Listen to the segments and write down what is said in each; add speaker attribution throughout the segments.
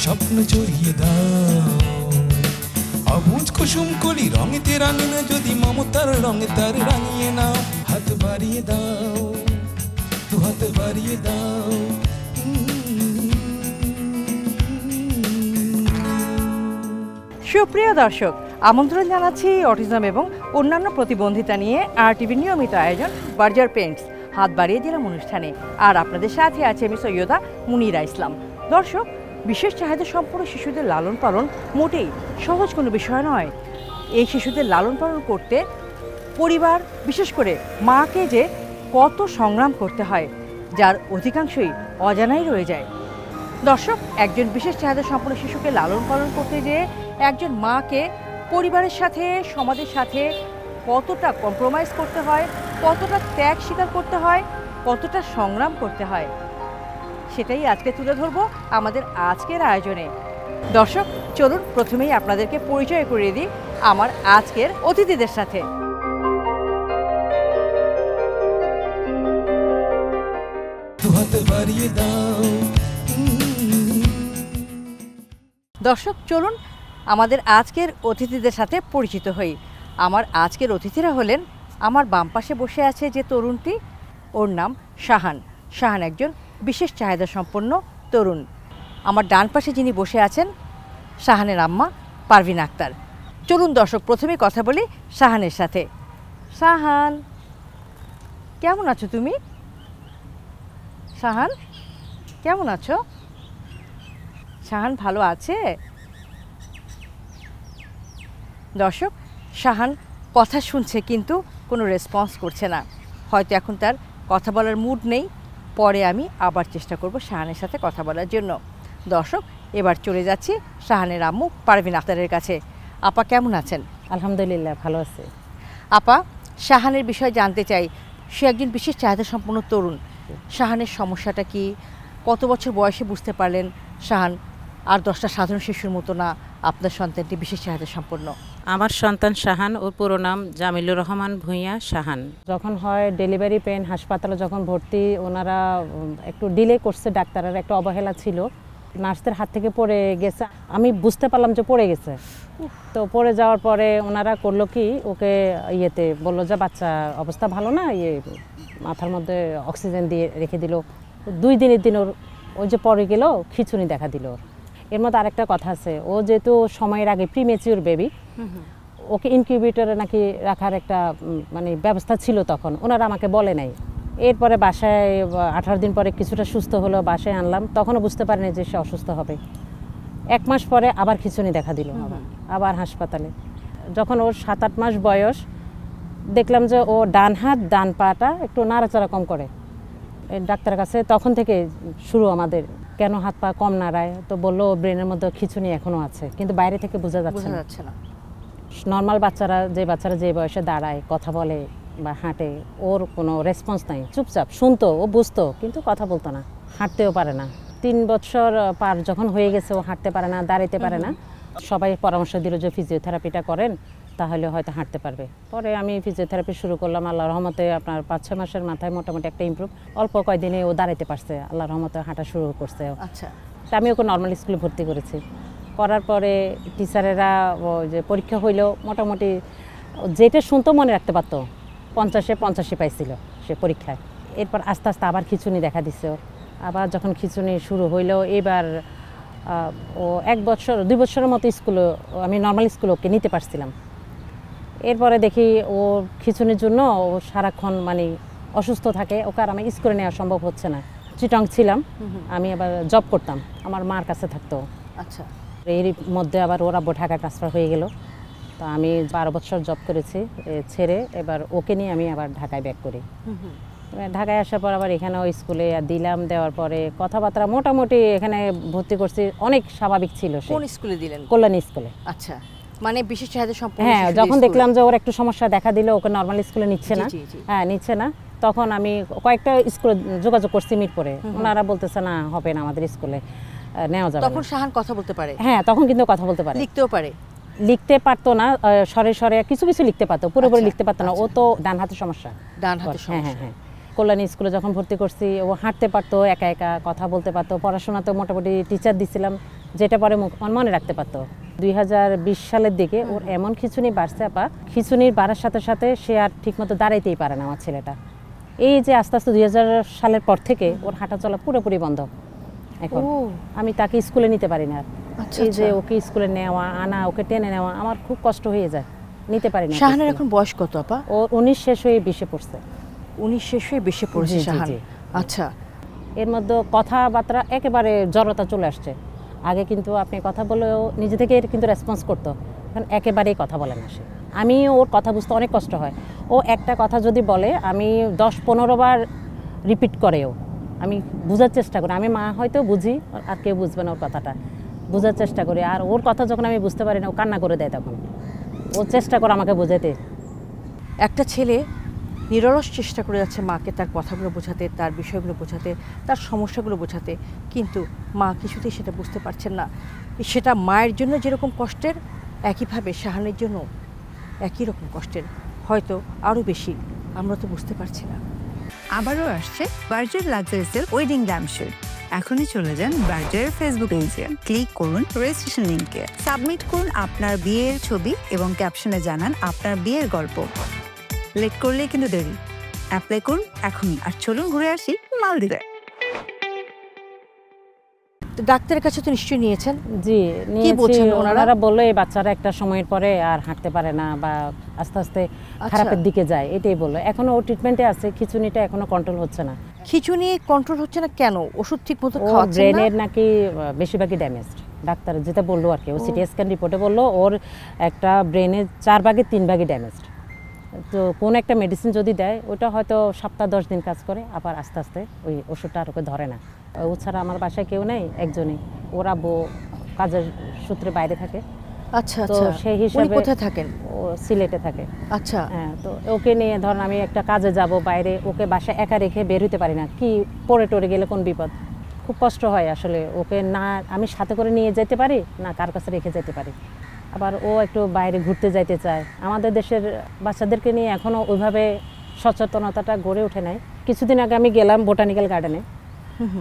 Speaker 1: স্বপ্ন জড়িয়ে দাও অবুঝ কুসুম কলি রঙেতে রাঙিয়ে যদি মমতার রঙে তার রাঙিয়ে নাও হাত বাড়িয়ে দাও দু হাত বাড়িয়ে দাও
Speaker 2: সুপ্রিয় দর্শক, আমন্ত্রণ জানাচ্ছি অটিজম এবং অন্যান্য প্রতিবন্ধিতা নিয়ে RTV নিয়মিত আয়োজন বার্জার পেইন্টস হাত বাড়িয়ে দিলাম অনুষ্ঠানে। আর আপনাদের সাথে আছে আমি সৈয়দা মুনিরা ইসলাম। দর্শক, বিশেষ চাহিদা সম্পন্ন শিশুদের লালন পালন মোটেই সহজ কোনো বিষয় নয়। এই শিশুদের লালন পালন করতে পরিবার, বিশেষ করে মাকে যে কত সংগ্রাম করতে হয়, যার অধিকাংশই অজানাই রয়ে যায়। দর্শক, একজন বিশেষ চাহিদা সম্পন্ন শিশুকে লালন পালন করতে যেয়ে একজন মাকে পরিবারের সাথে, সমাজের সাথে কতটা কম্প্রোমাইজ করতে হয়, কতটা ত্যাগ স্বীকার করতে হয়, কতটা সংগ্রাম করতে হয়, সেটাই আজকে তুলে ধরবো আমাদের আজকের আয়োজনে। দর্শক, চলুন প্রথমেই আপনাদেরকে পরিচয় করিয়ে দিই আমার আজকের অতিথিদের সাথে। দর্শক, চলুন আমাদের আজকের অতিথিদের সাথে পরিচিত হই। আমার আজকের অতিথিরা হলেন, আমার বাম পাশে বসে আছে যে তরুণটি, ওর নাম শাহান। শাহান একজন বিশেষ চাহিদা সম্পন্ন তরুণ। আমার ডান পাশে যিনি বসে আছেন, শাহানের আম্মা পারভিন আক্তার। চলুন দর্শক, প্রথমেই কথা বলি শাহানের সাথে। শাহান, কেমন আছো তুমি? শাহান, কেমন আছো? শাহান ভালো আছে? দর্শক, শাহান কথা শুনছে কিন্তু কোনো রেসপন্স করছে না। হয়তো এখন তার কথা বলার মুড নেই। পরে আমি আবার চেষ্টা করব শাহানের সাথে কথা বলার জন্য। দর্শক, এবার চলে যাচ্ছি শাহানের আম্মু পারভিন আক্তারের কাছে। আপা, কেমন আছেন?
Speaker 3: আলহামদুলিল্লাহ, ভালো আছে।
Speaker 2: আপা, শাহানের বিষয়ে জানতে চাই। সে একজন বিশেষ চাহিদা সম্পন্ন তরুণ। শাহানের সমস্যাটা কি? কত বছর বয়সে বুঝতে পারলেন শাহান আর 10টা সাধারণ শিশুর মতো না, আপনার সন্তানটি বিশেষ চাহিদা সম্পন্ন?
Speaker 3: আমার সন্তান শাহান, ওর পুরো নাম জামিলুর রহমান ভূঁইয়া শাহান। যখন হয় ডেলিভারি পেন হাসপাতালে যখন ভর্তি, ওনারা একটু ডিলে করছে, ডাক্তারের একটা অবহেলা ছিল, নার্সদের হাত থেকে পড়ে গেছে। আমি বুঝতে পারলাম যে পড়ে গেছে। তো পড়ে যাওয়ার পরে ওনারা করলো কি, ওকে ইয়েতে বললো যে বাচ্চার অবস্থা ভালো না, মাথার মধ্যে অক্সিজেন দিয়ে রেখে দিল। 2 দিনের দিন ওর ওই যে পড়ে গেল, খিঁচুনি দেখা দিল। এর মধ্যে আরেকটা কথা আছে, ও যেহেতু সময়ের আগে প্রিমেচিউর বেবি, ওকে ইনকিউবেটরে নাকি রাখার একটা মানে ব্যবস্থা ছিল, তখন ওনারা আমাকে বলে নাই। এরপরে বাসায় 18 দিন পরে কিছুটা সুস্থ হলো, বাসায় আনলাম, তখনও বুঝতে পারিনি যে সে অসুস্থ হবে। 1 মাস পরে আবার খিঁচুনি দেখা দিল, আবার হাসপাতালে। যখন ওর 7-8 মাস বয়স, দেখলাম যে ও ডান হাত ডান পাটা একটু নাড়াচাড়া কম করে। ডাক্তারের কাছে তখন থেকে শুরু আমাদের, কেন হাত পা কম নাড়ায়? তো বললো ব্রেনের মধ্যে খিঁচুনি এখনও আছে, কিন্তু বাইরে থেকে বোঝা যাচ্ছে না। নর্মাল বাচ্চারা যে বয়সে দাঁড়ায়, কথা বলে বা হাঁটে, ওর কোনো রেসপন্স নাই, চুপচাপ শুনতো, ও বুঝতো, কিন্তু কথা বলতো না, হাঁটতেও পারে না। 3 বছর পার যখন হয়ে গেছে, ও হাঁটতে পারে না, দাঁড়াইতে পারে না। সবাই পরামর্শ দিল যে ফিজিওথেরাপিটা করেন, তাহলে হয়তো হাঁটতে পারবে। পরে আমি ফিজিওথেরাপি শুরু করলাম। আল্লাহর রহমতে আপনার 5-6 মাসের মাথায় মোটামুটি একটা ইমপ্রুভ, অল্প কয়েকদিনে ও দাঁড়াইতে পারছে, আল্লাহর রহমতে হাঁটা শুরু করছে।
Speaker 2: আচ্ছা,
Speaker 3: আমি ওকে নর্মাল স্কুলে ভর্তি করেছি। করার পরে টিচারেরা যে পরীক্ষা হইলো, মোটামুটি যেটা শুনতো মনে রাখতে পারতো, 50-এ 85 পাইছিল সে পরীক্ষায়। এরপর আস্তে আস্তে আবার খিঁচুনি দেখা দিছে। আবার যখন খিঁচুনি শুরু হইলো, এবার ও 1 বছর 2 বছরের মতো স্কুলে, আমি নর্মাল স্কুলে ওকে নিতে পারছিলাম। এরপরে দেখি ও খিঁচুনির জন্য ও সারাক্ষণ মানে অসুস্থ থাকে, ওকে আর আমার স্কুলে নেওয়া সম্ভব হচ্ছে না। চিটং ছিলাম, আমি আবার জব করতাম, আমার মার কাছে থাকতো।
Speaker 2: আচ্ছা,
Speaker 3: এর মধ্যে আবার ওরা ঢাকা ট্রান্সফার হয়ে গেল। তো আমি 12 বছর জব করেছি, ছেড়ে এবার ওকে নিয়ে আমি আবার ঢাকায় ব্যাক করি। ঢাকায় আসার পর আবার এখানেও স্কুলে দিলাম, দেওয়ার পরে কথাবার্তা মোটামুটি এখানে ভর্তি করছি, অনেক স্বাভাবিক ছিল।
Speaker 2: কোন স্কুলে দিলেন?
Speaker 3: কল্যাণী স্কুলে।
Speaker 2: আচ্ছা, মানে বিশেষ চাহিদা সম্পন্ন।
Speaker 3: হ্যাঁ, যখন দেখলাম যে ওর একটু সমস্যা দেখা দিল, ওকে নর্মাল স্কুলে নিচ্ছে না, হ্যাঁ নিচ্ছে না, তখন আমি কয়েকটা স্কুলে যোগাযোগ করছি মিরপুরে। ওনারা বলতেছে না, হবে না, আমাদের স্কুলে নেওয়া যাবে।
Speaker 2: তখন শাহান কথা বলতে পারে?
Speaker 3: হ্যাঁ, তখন কিন্তু কথা বলতে পারে,
Speaker 2: লিখতেও পারে।
Speaker 3: লিখতে পারতো না, সরে সরে কিছু কিছু লিখতে পারতো, পুরোপুরি লিখতে পারতো না। ও তো ডান হাতের সমস্যা।
Speaker 2: ডান হাতের সমস্যা?
Speaker 3: হ্যাঁ হ্যাঁ। কল্যাণী স্কুলে যখন ভর্তি করছি, ও হাঁটতে পারতো, একা একা কথা বলতে পারতো, পড়াশোনাতে মোটামুটি টিচার দিছিলাম, যেটা পরে মনে রাখতে পারতো। 2020 সালের দিকে ওর এমন খিঁচুনি বাড়ছে আপা, খিঁচুনির বাড়ার সাথে সাথে সে আর ঠিকমতো দাঁড়াইতেই পারে না আমার ছেলেটা। এই যে আস্তে আস্তে 2000 সালের পর থেকে ওর হাঁটা চলা পুরোপুরি বন্ধ এখন। আমি তাকে স্কুলে নিতে পারি না। এই যে ওকে স্কুলে নেওয়া আনা, ওকে টেনে নেওয়া আমার খুব কষ্ট হয়ে যায়, নিতে পারি না।
Speaker 2: শাহানের এখন বয়স কত আপা?
Speaker 3: ও 19 শেষ হয়ে 20-এ পড়ছে।
Speaker 2: 19 শেষ হয়ে 20-এ পড়ছে শাহান। আচ্ছা,
Speaker 3: এর মধ্যে কথাবার্তা একেবারে জড়তা চলে আসছে। আগে কিন্তু আপনি কথা বলেও নিজে থেকে কিন্তু রেসপন্স করতো, এখন একেবারেই কথা বলে না সে। আমি ওর কথা বুঝতে অনেক কষ্ট হয়। ও একটা কথা যদি বলে আমি 10-15 বার রিপিট করেও আমি বোঝার চেষ্টা করি। আমি মা হয়তো বুঝি, আর কেউ বুঝবে না ওর কথাটা, বোঝার চেষ্টা করি। আর ওর কথা যখন আমি বুঝতে পারি না ও কান্না করে দেয়, তখন ও চেষ্টা করে আমাকে বোঝাতে।
Speaker 2: একটা ছেলে নিরলস চেষ্টা করে যাচ্ছে মাকে তার কথাগুলো বোঝাতে, তার বিষয়গুলো বোঝাতে, তার সমস্যাগুলো বোঝাতে, কিন্তু মা কিছুতেই সেটা বুঝতে পারছেন না। সেটা মায়ের জন্য যেরকম কষ্টের, একইভাবে শাহানের জন্য একই রকম কষ্টের, হয়তো আরও বেশি। আমরা তো বুঝতে পারছি না।
Speaker 4: আবারও আসছে Berger luxury silk wedding lampshade. এখনই চলে যান বার্জারের ফেসবুক পেজে, ক্লিক করুন রেজিস্ট্রেশন লিংকে, সাবমিট করুন আপনার বিয়ের ছবি এবং ক্যাপশনে জানান আপনার বিয়ের গল্প। লেট করলেই কিন্তু দেরি। অ্যাপ্লাই করুন এখনই। আর চলুন ঘুরে আসি মালদ্বীপে।
Speaker 2: তো ডাক্তারের কাছে তো নিশ্চয়ই নিয়েছেন?
Speaker 3: জি,
Speaker 2: কি বলছেন ওনারা?
Speaker 3: ওনারা বললো এই বাচ্চারা একটা সময়ের পরে আর হাঁটতে পারে না বা আস্তে আস্তে খারাপের দিকে যায়, এটাই বললো। এখনো ও ট্রিটমেন্টে আছে, খিঁচুনিটা এখনো কন্ট্রোল হচ্ছে না।
Speaker 2: খিঁচুনি কন্ট্রোল হচ্ছে না কেন? ওষুধ ঠিক মতো খাওয়াচ্ছেন না?
Speaker 3: ব্রেনের নাকি বেশিরভাগই ড্যামেজড, ডাক্তার যেটা বললো আর কি। ও সিটি স্ক্যান রিপোর্টে বললো ওর একটা ব্রেনের 4 ভাগের 3 ভাগই ড্যামেজড। তো কোন একটা মেডিসিন যদি দেয় ওটা হয়তো সপ্তাহ 10 দিন কাজ করে, আবার আস্তে আস্তে ওই ওষুধটা আর ওকে ধরে না। ও ছাড়া আমার বাসায় কেউ নেই, একজনই। ওরা কাজের সূত্রে বাইরে থাকে।
Speaker 2: আচ্ছা,
Speaker 3: তো সেই হিসাবে
Speaker 2: কোথায় থাকেন?
Speaker 3: ও সিলেটে থাকে।
Speaker 2: আচ্ছা,
Speaker 3: হ্যাঁ। তো ওকে নিয়ে ধরেন আমি একটা কাজে যাব বাইরে, ওকে বাসায় একা রেখে বের হতে পারি না। কি পড়ে টরে গেলে কোন বিপদ, খুব কষ্ট হয় আসলে। ওকে না আমি সাথে করে নিয়ে যেতে পারি, না কার কাছে রেখে যেতে পারি। আবার ও একটু বাইরে ঘুরতে যাইতে চায়। আমাদের দেশের বাচ্চাদেরকে নিয়ে এখনও ওইভাবে সচেতনতাটা গড়ে ওঠে নাই। কিছুদিন আগে আমি গেলাম বোটানিক্যাল গার্ডেনে,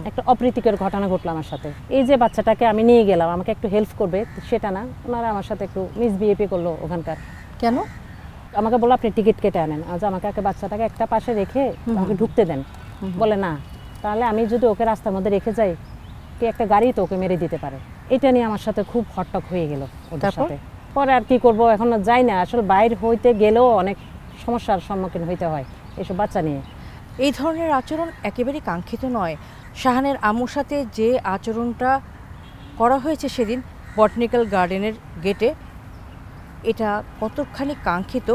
Speaker 3: একটা অপ্রীতিকর ঘটনা ঘটলো আমার সাথে। এই যে বাচ্চাটাকে আমি নিয়ে গেলাম আমাকে একটু হেল্প করবে, সেটা না, ওনারা আমার সাথে একটু মিসবিহেভ করলো ওখানকার।
Speaker 2: কেন?
Speaker 3: আমাকে বললো আপনি টিকিট কেটে আনেন। আজ আমাকে বাচ্চাটাকে একটা পাশে রেখে আমাকে ঢুকতে দেন। বলে না, তাহলে আমি যদি ওকে রাস্তার মধ্যে রেখে যাই, কি একটা গাড়ি তো ওকে মেরে দিতে পারে। এটা নিয়ে আমার সাথে খুব হটটক হয়ে গেল ওদের সাথে। পরে আর কি করবো, এখন যাই না। আসলে বাইরে হইতে গেলেও অনেক সমস্যার সম্মুখীন হইতে হয় এসব বাচ্চা নিয়ে।
Speaker 2: এই ধরনের আচরণ একেবারেই কাঙ্ক্ষিত নয়। শাহানের আম্মুর সাথে যে আচরণটা করা হয়েছে সেদিন বটানিক্যাল গার্ডেনের গেটে, এটা কতখানি কাঙ্ক্ষিত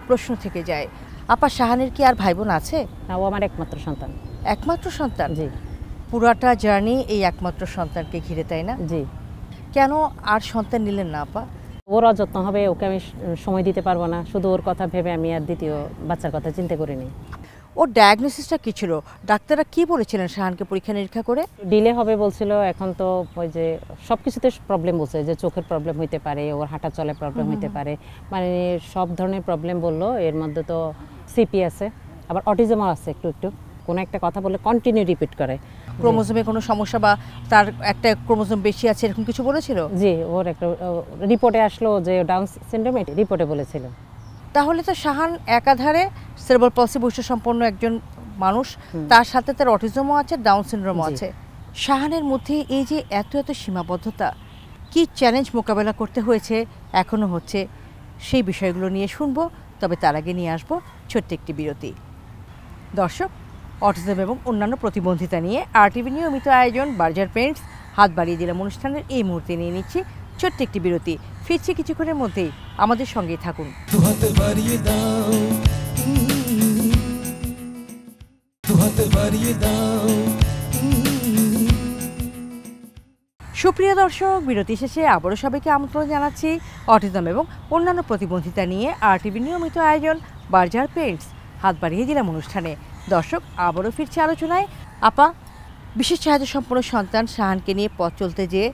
Speaker 2: প্রশ্ন থেকে যায়। আপা, শাহানের কি আর ভাই বোন আছে?
Speaker 3: না, ও আমার একমাত্র সন্তান।
Speaker 2: একমাত্র সন্তান?
Speaker 3: জি।
Speaker 2: পুরাটা জার্নি এই একমাত্র সন্তানকে ঘিরে, তাই না?
Speaker 3: জি।
Speaker 2: কেন আর সন্তান নিলেন না আপা?
Speaker 3: ওর অযত্ন হবে, ওকে আমি সময় দিতে পারবো না। শুধু ওর কথা ভেবে আমি আর দ্বিতীয় বাচ্চার কথা চিন্তা করিনি।
Speaker 2: ওর ডায়াগনোসিসটা কী ছিল? ডাক্তাররা কি বলেছিলেন শাহানকে পরীক্ষা নিরীক্ষা করে?
Speaker 3: ডিলে হবে বলছিল। এখন তো ওই যে সব কিছুতে প্রবলেম বলছে, যে চোখের প্রবলেম হইতে পারে, ওর হাঁটা চলে প্রবলেম হইতে পারে, মানে সব ধরনের প্রবলেম বললো। এর মধ্যে তো সিপি আছে, আবার অটিজমও আছে। একটু একটু কোনো একটা কথা বলে কন্টিনিউ রিপিট করে।
Speaker 2: ক্রোমোজোমে কোনো সমস্যা বা তার একটা ক্রোমোজোম বেশি আছে এরকম কিছু বলেছিল?
Speaker 3: জি, ওর একটা রিপোর্টে আসলো যে ডাউন সিনড্রোম, রিপোর্টে বলেছিল।
Speaker 2: তাহলে তো শাহান একাধারে সেরেব্রাল পলসি বৈশিষ্ট্য সম্পন্ন একজন মানুষ, তার সাথে তার অটিজমও আছে, ডাউন সিনড্রোমও আছে। শাহানের মধ্যে এই যে এত এত সীমাবদ্ধতা, কি চ্যালেঞ্জ মোকাবেলা করতে হয়েছে, এখনও হচ্ছে, সেই বিষয়গুলো নিয়ে শুনবো। তবে তার আগে নিয়ে আসবো ছোট্ট একটি বিরতি। দর্শক, অটিজম এবং অন্যান্য প্রতিবন্ধিতা নিয়ে RTV নিয়মিত আয়োজন বার্জার পেন্টস হাত বাড়িয়ে দিলাম অনুষ্ঠানের এই মুহূর্তে নিয়ে নিচ্ছি ছোট্ট একটি বিরতি। ফিরছি কিছুক্ষণের মধ্যেই, আমাদের সঙ্গেই থাকুন। সুপ্রিয় দর্শক, বিরতি শেষে আবারও সবাইকে আমন্ত্রণ জানাচ্ছি অটিজম এবং অন্যান্য প্রতিবন্ধিতা নিয়ে RTV নিয়মিত আয়োজন বার্জার পেন্টস হাত বাড়িয়ে দিলাম অনুষ্ঠানে। দর্শক, আবারও ফিরছে আলোচনায়। আপা, বিশেষ চাহিদা সম্পন্ন সন্তান শাহানকে নিয়ে পথ চলতে যেয়ে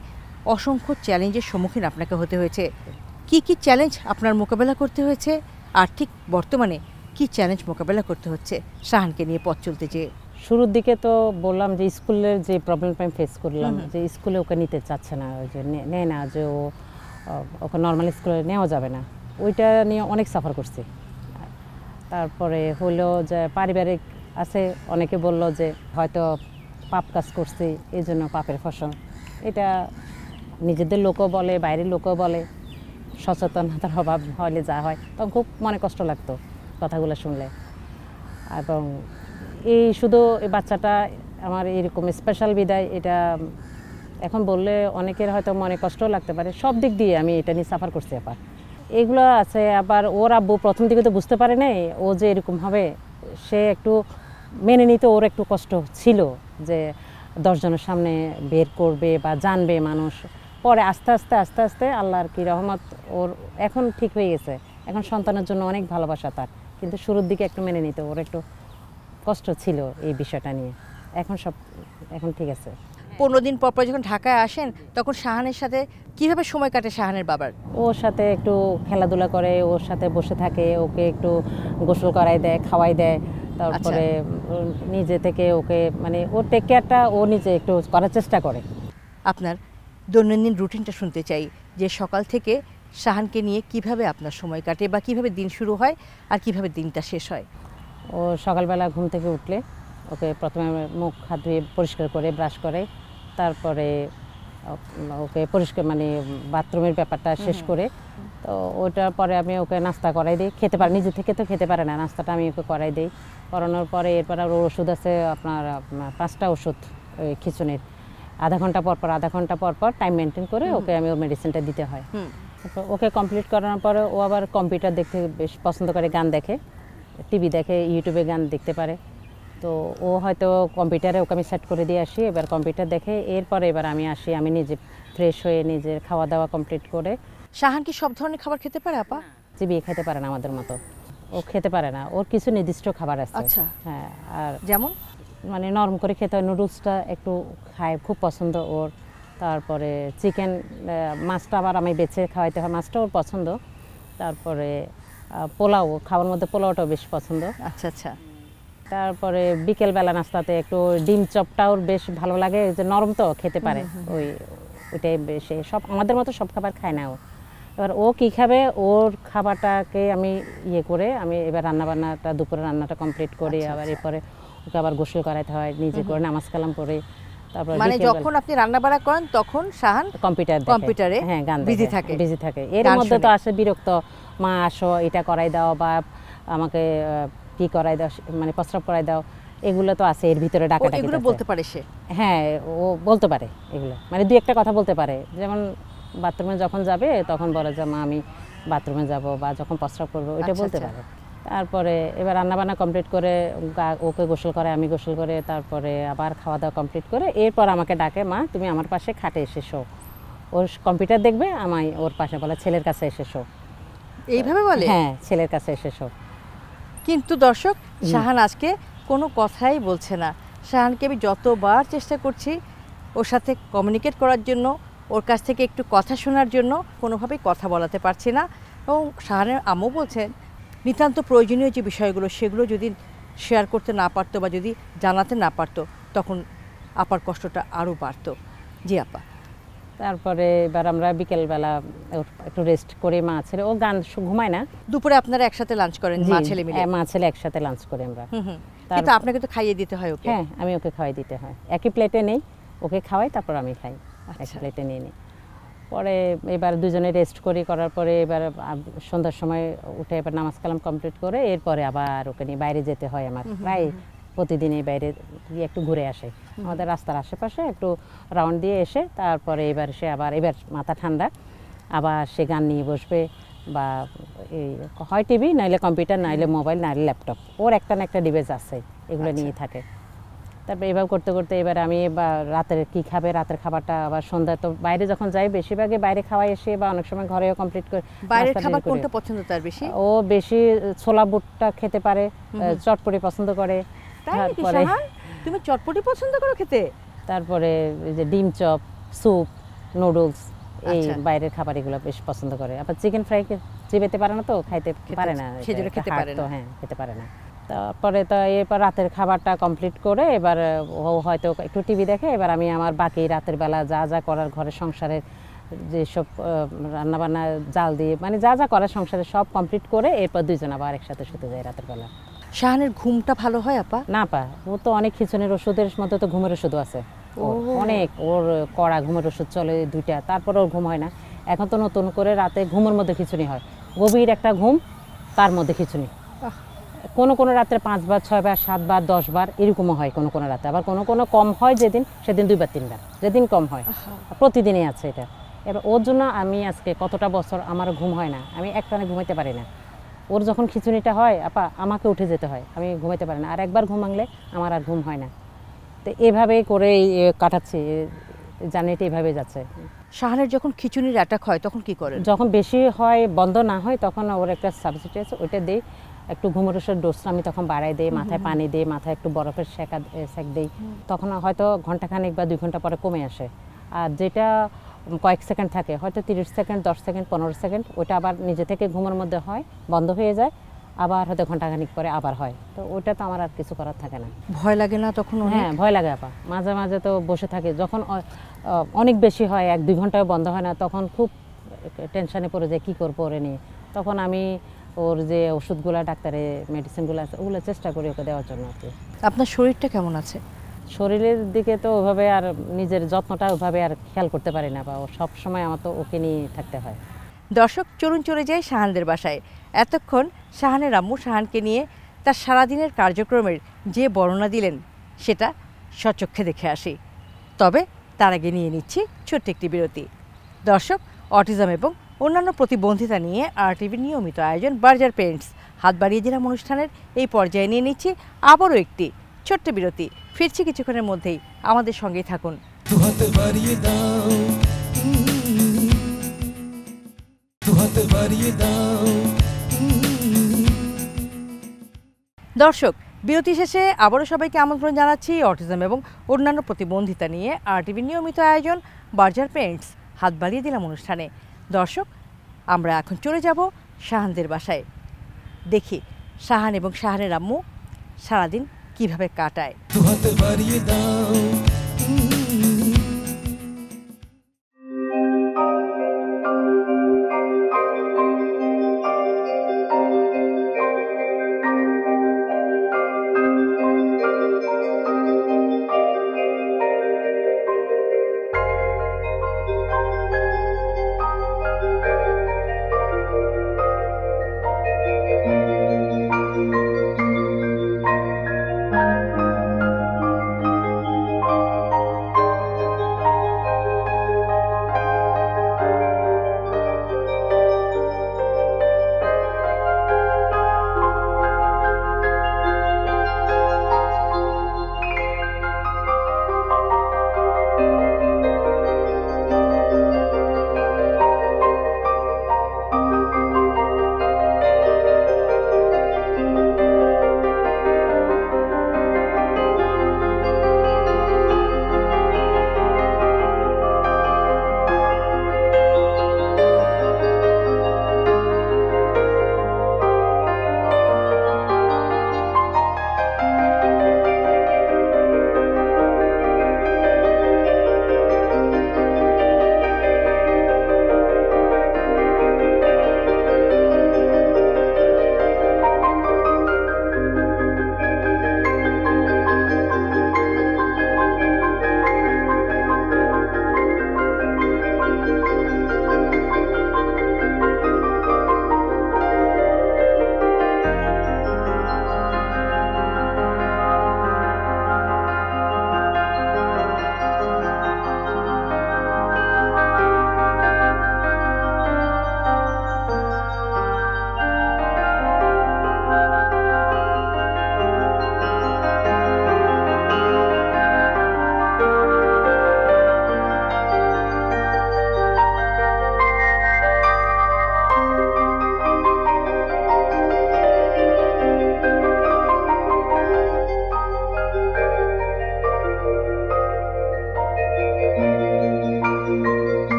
Speaker 2: অসংখ্য চ্যালেঞ্জের সম্মুখীন আপনাকে হতে হয়েছে। কি কি চ্যালেঞ্জ আপনার মোকাবেলা করতে হয়েছে, আর ঠিক বর্তমানে কি চ্যালেঞ্জ মোকাবেলা করতে হচ্ছে শাহানকে নিয়ে পথ চলতে যেয়ে?
Speaker 3: শুরুর দিকে তো বললাম যে স্কুলের যে প্রবলেমটা আমি ফেস করলাম, যে স্কুলে ওকে নিতে চাচ্ছে না, ওই যে নেয় না, যে ওকে নর্মাল স্কুলে নেওয়া যাবে না, ওইটা নিয়ে অনেক সাফার করছি। তারপরে হলো যে পারিবারিক আছে, অনেকে বলল যে হয়তো পাপ কাজ করছি, এই জন্য পাপের ফসল। এটা নিজেদের লোকও বলে, বাইরের লোকও বলে, সচেতনতার অভাব হলে যা হয়, তখন খুব মনে কষ্ট লাগতো কথাগুলো শুনলে। এবং এই শুধু এই বাচ্চাটা আমার এরকম স্পেশাল বিদায়, এটা এখন বললে অনেকের হয়তো মনে কষ্টও লাগতে পারে। সব দিক দিয়ে আমি এটা নিয়ে সাফার করছি। আবার এগুলো আছে, আবার ওর আব্বু প্রথম দিকে তো বুঝতে পারে নাই ও যে এরকম হবে, সে একটু মেনে নিতে ওর একটু কষ্ট ছিল যে 10 জনের সামনে বের করবে বা জানবে মানুষ। পরে আস্তে আস্তে আল্লাহর কি রহমত, ওর এখন ঠিক হয়ে গেছে। এখন সন্তানের জন্য অনেক ভালোবাসা তার, কিন্তু শুরুর দিকে একটু মেনে নিতে ওর একটু কষ্ট ছিল এই বিষয়টা নিয়ে। এখন ঠিক আছে।
Speaker 2: 15 দিন পর পর যখন ঢাকায় আসেন তখন শাহানের সাথে কিভাবে সময় কাটে শাহানের বাবার?
Speaker 3: ওর সাথে একটু খেলাধুলা করে, ওর সাথে বসে থাকে, ওকে একটু গোসল করাই দেয়, খাওয়াই দেয়। তারপরে নিজে থেকে ওকে মানে ওর টেক কেয়ারটা ও নিজে একটু করার চেষ্টা করে।
Speaker 2: আপনার দৈনন্দিন রুটিনটা শুনতে চাই, যে সকাল থেকে শাহানকে নিয়ে কিভাবে আপনার সময় কাটে বা কিভাবে দিন শুরু হয় আর কিভাবে দিনটা শেষ হয়?
Speaker 3: ও সকালবেলা ঘুম থেকে উঠলে ওকে প্রথমে মুখ হাত ধুয়ে পরিষ্কার করে ব্রাশ করে, তারপরে ওকে পরিষ্কার মানে বাথরুমের ব্যাপারটা শেষ করে, তো ওটার পরে আমি ওকে নাস্তা করাই দিই। খেতে পারে, নিজে থেকে তো খেতে পারে না, নাস্তাটা আমি ওকে করাই দিই। করানোর পরে এরপর আর ওষুধ আছে আপনার 5টা ওষুধ ওই খিচুনির, আধা ঘন্টা পর পর টাইম মেনটেন করে ওকে আমি ওর মেডিসিনটা দিতে হয়। ওকে কমপ্লিট করানোর পরে ও আবার কম্পিউটার দেখতে বেশ পছন্দ করে, গান দেখে, টিভি দেখে, ইউটিউবে গান দেখতে পারে। তো ও হয়তো কম্পিউটারে ওকে আমি সেট করে দিয়ে আসি, এবার কম্পিউটার দেখে, এরপরে এবার আমি আসি, আমি নিজে ফ্রেশ হয়ে নিজের খাওয়া দাওয়া কমপ্লিট করে।
Speaker 2: শাহান কি সব ধরনের খাবার খেতে পারে আপা?
Speaker 3: চিবিয়ে খেতে পারে না আমাদের মতো, ও খেতে পারে না, ওর কিছু নির্দিষ্ট খাবার আছে।
Speaker 2: আচ্ছা,
Speaker 3: হ্যাঁ, আর
Speaker 2: যেমন
Speaker 3: মানে নরম করে খেতে হয়, নুডলসটা একটু খায়, খুব পছন্দ ওর। তারপরে চিকেন, মাছটা আবার আমি বেছে খাওয়াইতে হয়, মাছটা ওর পছন্দ। তারপরে পোলাও, খাওয়ার মধ্যে পোলাওটাও বেশ পছন্দ।
Speaker 2: আচ্ছা আচ্ছা।
Speaker 3: তারপরে বিকেলবেলা নাস্তাতে একটু ডিম চপটা ওর বেশ ভালো লাগে, যে নরম তো খেতে পারে, ওইটাই বেশ। সব আমাদের মতো সব খাবার খায় না ও। এবার ও কী খাবে, ওর খাবারটাকে আমি করে আমি এবার রান্নাবান্নাটা, দুপুরে রান্নাটা কমপ্লিট করি। আবার এরপরে ওকে আবার গোসল করাইতে হয়, নিজে করে নামাজ কালাম পড়ে। তারপর
Speaker 2: মানে যখন আপনি রান্নাবাড়া করেন তখন শাহান কম্পিউটারে
Speaker 3: হ্যাঁ গান
Speaker 2: বিজি
Speaker 3: থাকে। এর মধ্যে তো আসে বিরক্ত, মা আসো এটা করাই দাও, বা আমাকে কি করাই দাও, মানে প্রস্রাব করাই দাও, এগুলো তো আছে এর ভিতরে। ডাকাডাকি
Speaker 2: এগুলো বলতে পারে সে?
Speaker 3: হ্যাঁ, ও বলতে পারে এগুলো, মানে 2-1টা কথা বলতে পারে। যেমন বাথরুমে যখন যাবে তখন বলে যে মা আমি বাথরুমে যাব, বা যখন প্রস্রাব করবো ওইটা বলতে পারে। তারপরে এবার রান্নাবান্না কমপ্লিট করে ওকে গোসল করে, আমি গোসল করে, তারপরে আবার খাওয়া দাওয়া কমপ্লিট করে এরপর আমাকে ডাকে, মা তুমি আমার পাশে খাটে এসে শো। ওর কম্পিউটার দেখবে, আমায় ওর পাশে বলে ছেলের কাছে এসে শো।
Speaker 2: এইভাবে বলে?
Speaker 3: হ্যাঁ, ছেলের কাছে এসে শো।
Speaker 2: কিন্তু দর্শক, শাহান আজকে কোনো কথাই বলছে না। শাহানকে আমি যতবার চেষ্টা করছি ওর সাথে কমিউনিকেট করার জন্য, ওর কাছ থেকে একটু কথা শোনার জন্য, কোনোভাবেই কথা বলাতে পারছি না। এবং শাহানের আম্মু বলছেন নিতান্ত প্রয়োজনীয় যে বিষয়গুলো সেগুলো যদি শেয়ার করতে না পারতো বা যদি জানাতে না পারতো তখন আপার কষ্টটা আরও বাড়তো। জি আপা।
Speaker 3: তারপরে এবার আমরা বিকেলবেলা একটু রেস্ট করে, মা ছেলে, ও গান ঘুমায় না।
Speaker 2: দুপুরে আপনারা একসাথে লাঞ্চ করেন মা ছেলে মিলে?
Speaker 3: মা ছেলে একসাথে লাঞ্চ করি আমরা।
Speaker 2: কিন্তু আপনাকে তো খাইয়ে দিতে হয় ওকে?
Speaker 3: হ্যাঁ, আমি ওকে খাওয়াই দিতে হয়, একই প্লেটে নেই, ওকে খাওয়াই তারপর আমি খাই, এক প্লেটে নিয়ে নিই। পরে এবার দুজনে রেস্ট করার পরে এবার সন্ধ্যার সময় উঠে এবার নামাজ কালাম কমপ্লিট করে এরপরে আবার ওকে নিয়ে বাইরে যেতে হয় আমার। প্রায় প্রতিদিনই বাইরে গিয়ে একটু ঘুরে আসে, আমাদের রাস্তার আশেপাশে একটু রাউন্ড দিয়ে এসে তারপরে এবার সে আবার এবার মাথা ঠান্ডা, আবার সে গান নিয়ে বসবে, বা এই হয় টিভি, নাইলে কম্পিউটার, নাইলে মোবাইল, নাইলে ল্যাপটপ, ওর একটা না একটা ডিভাইস আছে, এগুলো নিয়ে থাকে। তারপর এবার করতে করতে এবার আমি বা রাতের কি খাবে, রাতের খাবারটা আবার সন্ধ্যা তো বাইরে যখন যাই বেশিরভাগই বাইরে খাওয়াই এসে, বা অনেক সময় ঘরেও কমপ্লিট করে।
Speaker 2: বাইরের খাবার কোনটা পছন্দ তার বেশি?
Speaker 3: ও বেশি ছোলা বুটটা খেতে পারে, চটপটি পছন্দ করে।
Speaker 2: তারপরে তুমি চটপটি পছন্দ করো খেতে?
Speaker 3: তারপরে এই যে ডিম চপ, স্যুপ, নুডলস, এই বাইরের খাবার এগুলো বেশ পছন্দ করে। আবার চিকেন ফ্রাই চিবাইতে পারে না, তো খাইতে পারে না,
Speaker 2: সেজন্য খেতে পারে না।
Speaker 3: হ্যাঁ, খেতে পারে না। তারপরে তো এরপর রাতের খাবারটা কমপ্লিট করে এবার ও হয়তো একটু টিভি দেখে, এবার আমি আমার বাকি রাতের বেলা যা যা করার ঘরের সংসারের যেসব রান্নাবান্না জাল দিয়ে মানে যা যা করার সংসারে সব কমপ্লিট করে এরপর দুইজন আবার একসাথে শুতে যায় রাতের বেলা।
Speaker 2: শাহানের ঘুমটা ভালো হয় আপা?
Speaker 3: না পা, ও তো অনেক খিচুনির ওষুধের মধ্যে তো ঘুমের ওষুধও আছে, অনেক ওর কড়া ঘুমের ওষুধ চলে 2টা, তারপরে ওর ঘুম হয় না। এখন তো নতুন করে রাতে ঘুমের মধ্যে খিচুনি হয়, গভীর একটা ঘুম তার মধ্যে খিচুনি, কোনো কোনো রাত্রে 5 বার 6 বার 7 বার 10 বার এরকমও হয় কোনো কোনো রাতে, আবার কোনো কোনো কম হয় যেদিন সেদিন 2 বার 3 বার, যেদিন কম হয় প্রতিদিনই আছে এটা। এবার ওর জন্য আমি আজকে কতটা বছর আমার ঘুম হয় না, আমি একটানে ঘুমাইতে পারি না। ওর যখন খিচুনিটা হয় আপা আমাকে উঠে যেতে হয়, আমি ঘুমাইতে পারি না, আর একবার ঘুম ভাঙলে আমার আর ঘুম হয় না। তো এভাবেই করে কাটাচ্ছি, জার্নিটা এভাবে যাচ্ছে।
Speaker 2: শাহানের যখন খিচুনির অ্যাটাক হয় তখন কি করেন?
Speaker 3: যখন বেশি হয় বন্ধ না হয় তখন ওর একটা সাবস্টিটিউট আছে, ওইটা দিই, একটু ঘুমের ওষুধ ডোজটা আমি তখন বাড়াই দিই, মাথায় পানি দিই, মাথায় একটু বরফের সেক দিই, তখন হয়তো ঘন্টাখানেক বা 2 ঘন্টা পরে কমে আসে। আর যেটা কয়েক সেকেন্ড থাকে, হয়তো 30 সেকেন্ড 10 সেকেন্ড 15 সেকেন্ড, ওইটা আবার নিজে থেকে ঘুমের মধ্যে হয়, বন্ধ হয়ে যায়, আবার হয়তো ঘন্টাখানিক পরে আবার হয়। তো ওইটা তো আমার আর কিছু করার থাকে না।
Speaker 2: ভয় লাগে না তখন?
Speaker 3: হ্যাঁ ভয় লাগে আপা, মাঝে মাঝে তো বসে থাকে, যখন অনেক বেশি হয় 1-2 ঘন্টায় বন্ধ হয় না, তখন খুব টেনশনে পড়ে যায় কী করবো ওরে নিয়ে। তখন আমি ওর যে ওষুধগুলো ডাক্তারের মেডিসিনগুলো আছে ওগুলো চেষ্টা করি ওকে দেওয়ার জন্য আর কি।
Speaker 2: আপনার শরীরটা কেমন আছে?
Speaker 3: শরীরের দিকে তো ওইভাবে আর নিজের যত্নটা ওইভাবে আর খেয়াল করতে পারি না, বা সব সময় আমার তো ওকে নিয়ে থাকতে হয়।
Speaker 2: দর্শক চলুন চলে যাই শাহানদের বাসায়। এতক্ষণ শাহানের আম্মু শাহানকে নিয়ে তার সারাদিনের কার্যক্রমের যে বর্ণনা দিলেন সেটা স্বচক্ষে দেখে আসি। তবে তার আগে নিয়ে নিচ্ছি ছোট্ট একটি বিরতি। দর্শক, অটিজম এবং অন্যান্য প্রতিবন্ধিতা নিয়ে RTV নিয়মিত আয়োজন বার্জার পেন্টস হাত বাড়িয়ে দিলাম অনুষ্ঠানের এই পর্যায়ে নিয়ে নিচ্ছি আবারও একটি ছোট্ট বিরতি। ফিরছি কিছুক্ষণের মধ্যেই, আমাদের সঙ্গেই থাকুন।
Speaker 1: দুহাত বাড়িয়ে দাও, দুহাত বাড়িয়ে দাও।
Speaker 2: দর্শক, বিরতি শেষে আবারও সবাইকে আমন্ত্রণ জানাচ্ছি অটিজম এবং অন্যান্য প্রতিবন্ধিতা নিয়ে RTV নিয়মিত আয়োজন বার্জার পেন্টস হাত বাড়িয়ে দিলাম অনুষ্ঠানে। দর্শক, আমরা এখন চলে যাব শাহানদের বাসায়, দেখি শাহান এবং শাহানের আম্মু সারাদিন কিভাবে কাটায়।
Speaker 1: দুহাত বাড়িয়ে দাও।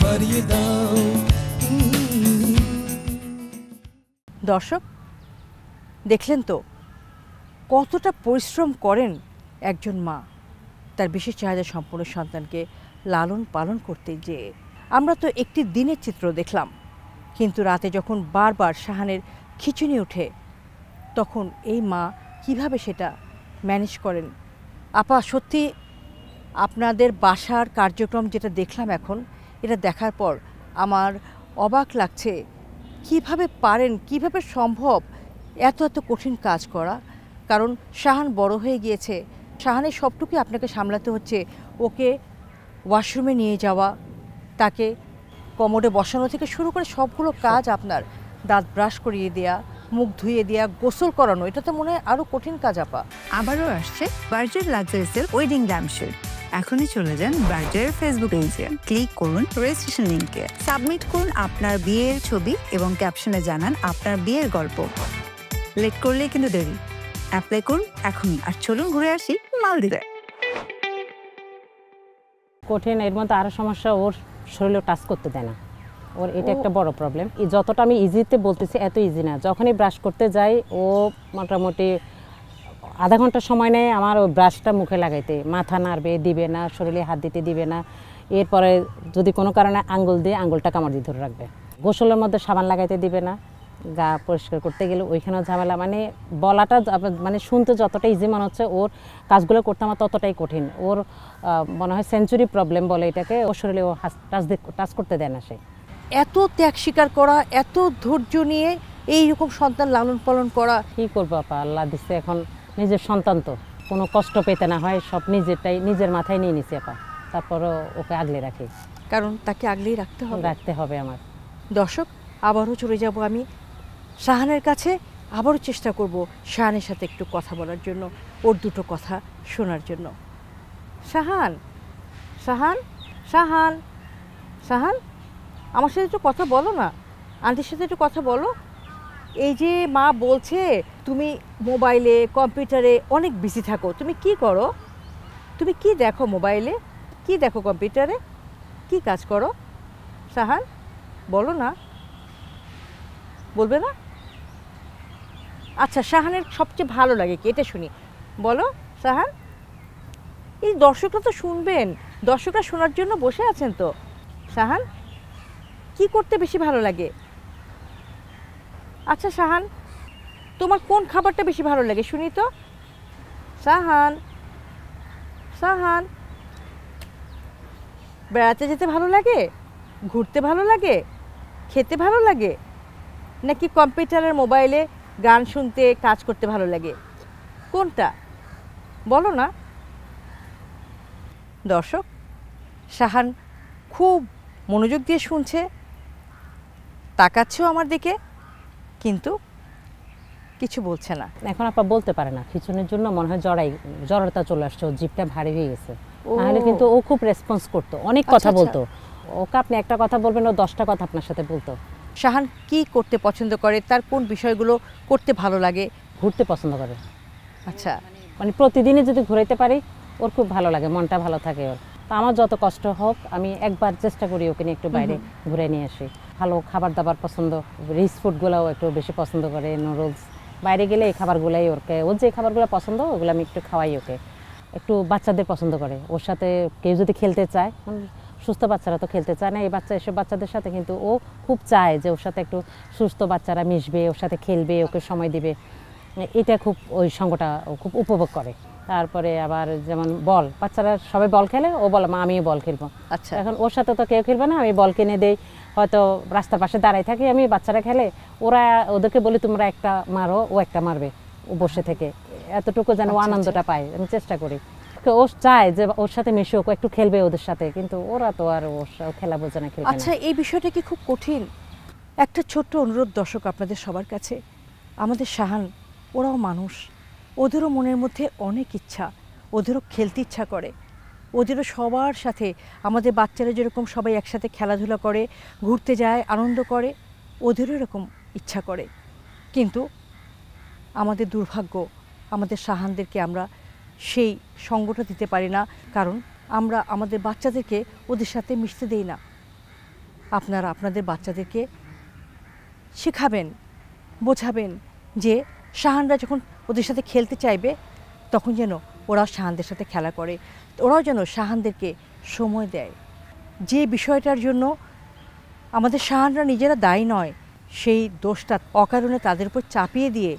Speaker 1: বাড়িয়ে দাও।
Speaker 2: দর্শক দেখলেন তো কতটা পরিশ্রম করেন একজন মা তার বিশেষ চাহিদা সম্পন্ন সন্তানকে লালন পালন করতে যেয়ে। আমরা তো একটি দিনের চিত্র দেখলাম, কিন্তু রাতে যখন বারবার শাহানের খিঁচুনি ওঠে তখন এই মা কিভাবে সেটা ম্যানেজ করেন। আপা সত্যি আপনাদের বাসার কার্যক্রম যেটা দেখলাম এখন, এটা দেখার পর আমার অবাক লাগছে কিভাবে পারেন, কিভাবে সম্ভব এত এত কঠিন কাজ করা। কারণ শাহান বড় হয়ে গিয়েছে, শাহানের সবটুকুই আপনাকে সামলাতে হচ্ছে। ওকে ওয়াশরুমে নিয়ে যাওয়া, তাকে কোমরে বসানো থেকে শুরু করে সবগুলো কাজ আপনার, দাঁত ব্রাশ করিয়ে দেয়া, মুখ ধুয়ে দেয়া, গোসল করানো, এটা তো মনে হয় আরও কঠিন কাজ আপা।
Speaker 4: আবারও আসছে Berger luxury silk wedding lampshade. এখনই চলে যান বার্জারের ফেসবুক পেজে, ক্লিক করুন রেজিস্ট্রেশন লিংকে, সাবমিট করুন আপনার বিয়ের ছবি এবং ক্যাপশনে জানান আপনার বিয়ের গল্প। লেট করলে কিন্তু দেরি, অ্যাপ্লাই করুন এখনই। আর চলুন ঘুরে আসি মালদ্বীপে।
Speaker 3: কঠিন এর মধ্যে আরও সমস্যা, ওর শরীরে টাচ করতে দেয় না, ওর এটা একটা বড় প্রবলেম। যতটা আমি ইজিতে বলতেছি এত ইজি না। যখনই ব্রাশ করতে যাই ও মোটামুটি আধা ঘন্টা সময় নেয় আমার ওই ব্রাশটা মুখে লাগাইতে, মাথা নাড়বে দিবে না, শরীরে হাত দিতে দিবে না। এরপরে যদি কোনো কারণে আঙ্গুল দিয়ে আঙ্গুলটা কামড় দিয়ে ধরে রাখবে। গোসলের মধ্যে সাবান লাগাইতে দিবে না, গা পরিষ্কার করতে গেলে ওইখানেও ঝামেলা। মানে বলাটা মানে শুনতে যতটা ইজি মনে হচ্ছে, ওর কাজগুলো করতে আমার ততটাই কঠিন। ওর মনে হয় সেঞ্চুরি প্রবলেম বলে এটাকে, ওর শরীরে ও টাচ করতে দেয় না। সে
Speaker 2: এত ত্যাগ স্বীকার করা, এত ধৈর্য নিয়ে এইরকম সন্তান লালন পালন করা।
Speaker 3: কী করবো আপা, আল্লাহ দিচ্ছে, এখন নিজের সন্তান তো কোনো কষ্ট পেতে না হয়, সব নিজের মাথায় নিয়ে নিছি আপা। তারপরও ওকে আগলে রাখি,
Speaker 2: কারণ তাকে আগলেই রাখতে হবে
Speaker 3: আমার।
Speaker 2: দর্শক আবারও চলে যাব আমি শাহানের কাছে, আবারও চেষ্টা করব শাহানের সাথে একটু কথা বলার জন্য, ওর দুটো কথা শোনার জন্য। শাহান, শাহান, শাহান, শাহান, আমার সাথে একটু কথা বলো না, আন্টির সাথে একটু কথা বলো। এই যে মা বলছে তুমি মোবাইলে কম্পিউটারে অনেক বিজি থাকো, তুমি কি করো? তুমি কি দেখো মোবাইলে, কি দেখো কম্পিউটারে, কি কাজ করো? শাহান বলো না, বলবে না? আচ্ছা শাহানের সবচেয়ে ভালো লাগে কি এটা শুনি, বলো শাহান। এই দর্শকরা তো শুনবেন, দর্শকরা শোনার জন্য বসে আছেন তো। শাহান কি করতে বেশি ভালো লাগে? আচ্ছা শাহান তোমার কোন খাবারটা বেশি ভালো লাগে শুনি তো। শাহান, শাহান বেড়াতে যেতে ভালো লাগে, ঘুরতে ভালো লাগে, খেতে ভালো লাগে, নাকি কম্পিউটারের মোবাইলে গান শুনতে কাজ করতে ভালো লাগে? কোনটা বলো না। দর্শক শাহান খুব মনোযোগ দিয়ে শুনছে, তাকাচ্ছেও আমার দিকে, কিন্তু কিছু বলছে না।
Speaker 3: এখন আপা বলতে পারে না, খিচুনির জন্য মনে হয় জড়তা চলে আসছে, ওর জিভটা ভারী হয়ে গেছে। তাহলে কিন্তু ও খুব রেসপন্স করতো, অনেক কথা বলতো। ওকে আপনি একটা কথা বলবেন, ও 10টা কথা আপনার সাথে বলতো।
Speaker 2: শাহান কি করতে পছন্দ করে, তার কোন বিষয়গুলো করতে ভালো লাগে?
Speaker 3: ঘুরতে পছন্দ করে।
Speaker 2: আচ্ছা,
Speaker 3: মানে প্রতিদিনই যদি ঘুরাইতে পারি ওর খুব ভালো লাগে, মনটা ভালো থাকে ওর। তো আমার যত কষ্ট হোক আমি একবার চেষ্টা করি ওকে নিয়ে একটু বাইরে ঘুরে নিয়ে আসি। ভালো খাবার দাবার পছন্দ, রিচ ফুডগুলোও একটু বেশি পছন্দ করে, নুডলস। বাইরে গেলে এই খাবারগুলোই ওর যে খাবারগুলো পছন্দ ওগুলো আমি একটু খাওয়াই ওকে। একটু বাচ্চাদের পছন্দ করে, ওর সাথে কেউ যদি খেলতে চায়, সুস্থ বাচ্চারা তো খেলতে চায় না, এসব বাচ্চাদের সাথে কিন্তু ও খুব চায় যে ওর সাথে একটু সুস্থ বাচ্চারা মিশবে, ওর সাথে খেলবে, ওকে সময় দিবে। এটা খুব ওই সঙ্গটা ও খুব উপভোগ করে। তারপরে আবার যেমন বল, বাচ্চারা সবাই বল খেলে, ও বলে মা আমিও বল খেলবো।
Speaker 2: আচ্ছা,
Speaker 3: এখন ওর সাথে তো কেউ খেলবে না, আমি বল কিনে দেই, হয়তো রাস্তার পাশে দাঁড়াই থাকি আমি, বাচ্চারা খেলে, ওদেরকে বলি তোমরা একটা মারো, ও একটা মারবে, ও বসে থেকে, এতটুকু যেন ও আনন্দটা পায়, আমি চেষ্টা করি। ও চায় যে ওর সাথে মিশে ও একটু খেলবে ওদের সাথে, কিন্তু ওরা তো আর ওর খেলা বোঝে না, খেলবে না।
Speaker 2: আচ্ছা এই বিষয়টা কি খুব কঠিন? একটা ছোট্ট অনুরোধ দর্শক আপনাদের সবার কাছে, আমাদের শাহান ওরাও মানুষ, ওদেরও মনের মধ্যে অনেক ইচ্ছা, ওদেরও খেলতে ইচ্ছা করে, ওদেরও সবার সাথে, আমাদের বাচ্চারা যেরকম সবাই একসাথে খেলাধুলা করে, ঘুরতে যায়, আনন্দ করে, ওদেরও এরকম ইচ্ছা করে। কিন্তু আমাদের দুর্ভাগ্য, আমাদের শাহানদেরকে আমরা সেই সঙ্গটা দিতে পারি না, কারণ আমরা আমাদের বাচ্চাদেরকে ওদের সাথে মিশতে দেই না। আপনারা আপনাদের বাচ্চাদেরকে শেখাবেন, বোঝাবেন যে শাহানরা যখন ওদের সাথে খেলতে চাইবে তখন যেন ওরাও শাহানদের সাথে খেলা করে, ওরাও যেন শাহানদেরকে সময় দেয়। যে বিষয়টার জন্য আমাদের শাহানরা নিজেরা দায়ী নয়, সেই দোষটা অকারণে তাদের উপর চাপিয়ে দিয়ে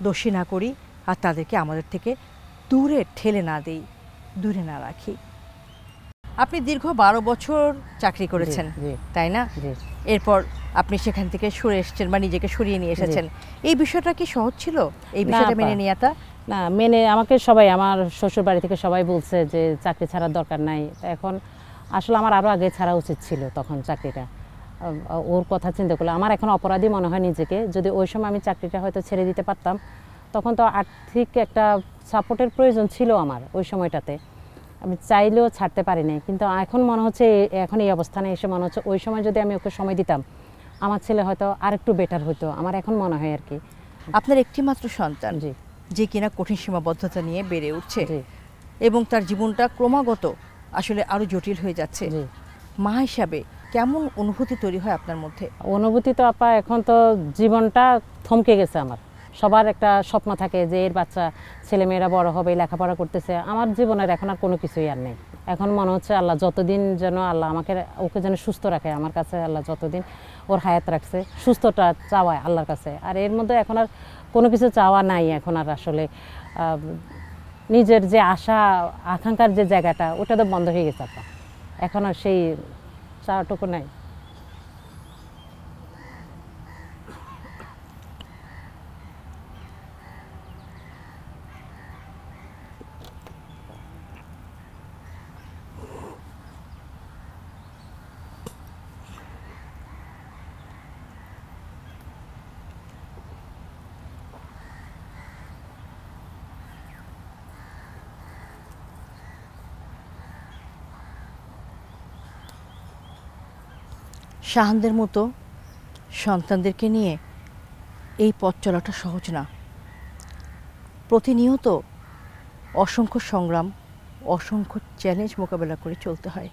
Speaker 2: দোষী না করি আর তাদেরকে আমাদের থেকে দূরে ঠেলে না দেই, দূরে না রাখি। আপনি দীর্ঘ 12 বছর চাকরি করেছেন, তাই না? এরপর আপনি সেখান থেকে সরে এসেছেন বা নিজেকে সরিয়ে নিয়ে এসেছেন। এই বিষয়টা কি সহজ ছিল, এই বিষয়টা মেনে নেওয়াটা?
Speaker 3: না, মেনে আমাকে সবাই, আমার শ্বশুর বাড়ি থেকে সবাই বলছে যে চাকরি ছাড়ার দরকার নাই। এখন আসলে আমার আরও আগে ছাড়া উচিত ছিল তখন চাকরিটা। ওর কথা চিন্তা করলে আমার এখন অপরাধী মনে হয় নিজেকে। যদি ওই সময় আমি চাকরিটা হয়তো ছেড়ে দিতে পারতাম, তখন তো আর্থিক একটা সাপোর্টের প্রয়োজন ছিল আমার ওই সময়টাতে, আমি চাইলেও ছাড়তে পারি নাই। কিন্তু এখন মনে হচ্ছে, এখন এই অবস্থানে এসে মনে হচ্ছে ওই সময় যদি আমি ওকে সময় দিতাম আমার ছেলে হয়তো আরেকটু বেটার হতো, আমার এখন মনে হয় আর কি।
Speaker 2: আপনার একটি মাত্র সন্তান,
Speaker 3: জি,
Speaker 2: যে কিনা কঠিন সীমাবদ্ধতা নিয়ে বেড়ে উঠছে এবং তার জীবনটা ক্রমাগত আসলে আরও জটিল হয়ে যাচ্ছে, মা হিসাবে কেমন অনুভূতি তৈরি হয় আপনার মধ্যে?
Speaker 3: অনুভূতি তো আপা, এখন তো জীবনটা থমকে গেছে আমার। সবার একটা স্বপ্ন থাকে যে এর বাচ্চা ছেলেমেয়েরা বড় হবে, লেখাপড়া করতেছে। আমার জীবনের এখন আর কোনো কিছুই আর নেই। এখন মনে হচ্ছে আল্লাহ যতদিন যেন আল্লাহ ওকে যেন সুস্থ রাখে, আমার কাছে আল্লাহ যতদিন ওর হায়াত রাখছে সুস্থটা চাওয়ায় আল্লাহর কাছে। আর এর মধ্যে এখন আর কোনো কিছু চাওয়া নাই। এখন আর আসলে নিজের যে আশা আকাঙ্ক্ষার যে জায়গাটা, ওটা তো বন্ধ হয়ে গেছে আপা। এখন আর সেই চাওয়াটুকু নাই।
Speaker 2: শাহানদের মতো সন্তানদেরকে নিয়ে এই পথ চলাটা সহজ না। প্রতিনিয়ত অসংখ্য সংগ্রাম, অসংখ্য চ্যালেঞ্জ মোকাবেলা করে চলতে হয়।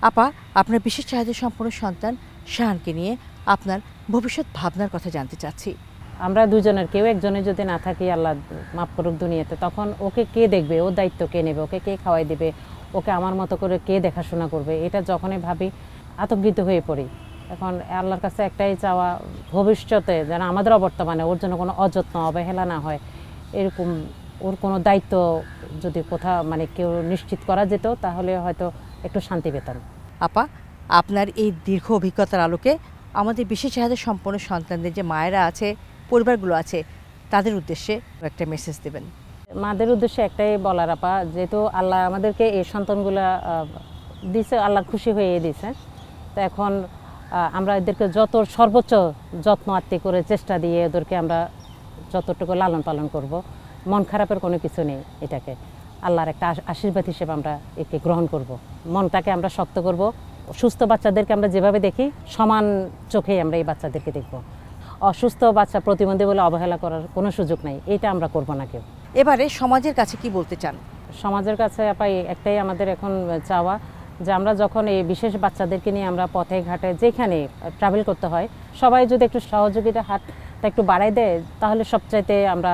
Speaker 2: আপা, আপনার বিশেষ চাহিদা সম্পন্ন সন্তান শাহানকে নিয়ে আপনার ভবিষ্যৎ ভাবনার কথা জানতে চাচ্ছি।
Speaker 3: আমরা দুজনের কেউ একজনের যদি না থাকি, আল্লাহ মাফ করুক দুনিয়াতে, তখন ওকে কে দেখবে, ওর দায়িত্ব কে নেবে, ওকে কে খাওয়াই দেবে, ওকে আমার মতো করে কে দেখাশোনা করবে, এটা যখনই ভাবি আতঙ্কিত হয়ে পড়ি। এখন আল্লাহর কাছে একটাই চাওয়া, ভবিষ্যতে যেন আমাদের অবর্তমানে ওর জন্য কোনো অযত্ন অবহেলা না হয়, এরকম ওর কোনো দায়িত্ব যদি কোথাও কেউ নিশ্চিত করা যেত তাহলে হয়তো একটু শান্তি পেতাম।
Speaker 2: আপা, আপনার এই দীর্ঘ অভিজ্ঞতার আলোকে আমাদের বিশেষ চাহিদা সম্পন্ন সন্তানদের যে মায়েরা আছে, পরিবারগুলো আছে, তাদের উদ্দেশ্যে একটা মেসেজ দেবেন।
Speaker 3: মাদের উদ্দেশ্যে একটাই বলার আপা, যেহেতু আল্লাহ আমাদেরকে এই সন্তানগুলো দিছে, আল্লাহ খুশি হয়ে দিছে, তো এখন আমরা এদেরকে যত সর্বোচ্চ যত্ন আত্মি করে চেষ্টা দিয়ে এদেরকে আমরা যতটুকু লালন পালন করব, মন খারাপের কোনো কিছু নেই। এটাকে আল্লাহর একটা আশীর্বাদ হিসেবে আমরা একে গ্রহণ করব, মনটাকে আমরা শক্ত করব। সুস্থ বাচ্চাদেরকে আমরা যেভাবে দেখি সমান চোখেই আমরা এই বাচ্চাদেরকে দেখব। অসুস্থ বাচ্চা, প্রতিবন্ধী বলে অবহেলা করার কোনো সুযোগ নাই, এটা আমরা করব না কেউ।
Speaker 2: এবারে সমাজের কাছে কি বলতে চান?
Speaker 3: সমাজের কাছে আপা একটাই আমাদের এখন চাওয়া, যে আমরা যখন এই বিশেষ বাচ্চাদেরকে নিয়ে আমরা পথে ঘাটে যেখানে ট্রাভেল করতে হয়, সবাই যদি একটু সহযোগিতা হাতটা একটু বাড়াই দেয় তাহলে সবচাইতে আমরা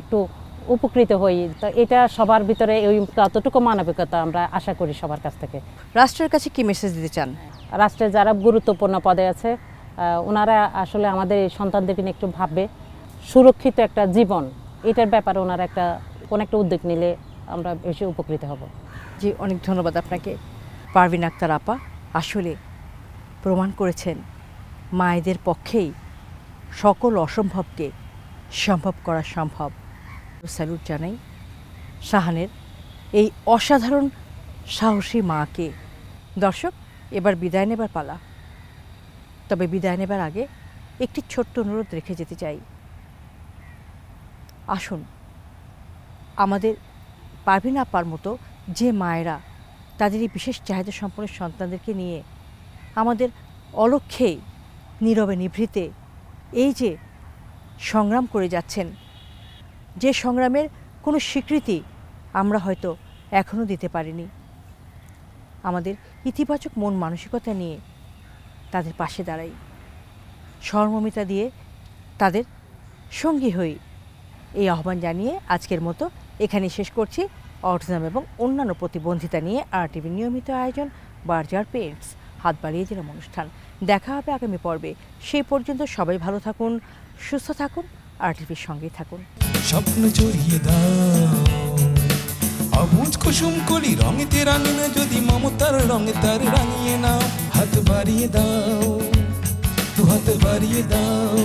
Speaker 3: একটু উপকৃত হই। তো এটা সবার ভিতরে ওই কতটুকু মানবিকতা আমরা আশা করি সবার কাছ থেকে।
Speaker 2: রাষ্ট্রের কাছে কি মেসেজ দিতে চান?
Speaker 3: রাষ্ট্রে যারা গুরুত্বপূর্ণ পদে আছে ওনারা আসলে আমাদের এই সন্তানদেরকে নিয়ে একটু ভাববে, সুরক্ষিত একটা জীবন, এটার ব্যাপারে ওনারা কোনো একটা উদ্যোগ নিলে আমরা বেশি উপকৃত হব।
Speaker 2: জি, অনেক ধন্যবাদ আপনাকে। পারভিন আক্তার আপা আসলে প্রমাণ করেছেন মায়েদের পক্ষেই সকল অসম্ভবকে সম্ভব করা সম্ভব। স্যালুট জানাই শাহানের এই অসাধারণ সাহসী মাকে। দর্শক, এবার বিদায় নেবার পালা। তবে বিদায় নেবার আগে একটি ছোট্ট অনুরোধ রেখে যেতে চাই। আসুন, আমাদের পারভিন আপার মতো যে মায়েরা তাদের এই বিশেষ চাহিদা সম্পন্ন সন্তানদেরকে নিয়ে আমাদের অলক্ষ্যেই নীরবে নিভৃতে এই যে সংগ্রাম করে যাচ্ছেন, যে সংগ্রামের কোনো স্বীকৃতি আমরা হয়তো এখনও দিতে পারিনি। আমাদের ইতিবাচক মন মানসিকতা নিয়ে তাদের পাশে দাঁড়াই, সহমর্মিতা দিয়ে তাদের সঙ্গী হই। এই আহ্বান জানিয়ে আজকের মতো এখানে শেষ করছি অটিজম এবং অন্যান্য প্রতিবন্ধিতা নিয়ে RTV নিয়মিত আয়োজন বার্জার পেন্টস হাত বাড়িয়ে দিলাম অনুষ্ঠান। দেখা হবে আগামী পর্বে। সেই পর্যন্ত সবাই ভালো থাকুন, সুস্থ থাকুন, RTVর সঙ্গেই থাকুন।
Speaker 1: স্বপ্ন জড়িয়ে দাও অবুঝ কুসুম কলি রঙেতে রাঙিয়ে, যদি মমতার রঙে তার রাঙিয়ে নাও। হাত বাড়িয়ে দাও, দু হাত বাড়িয়ে দাও।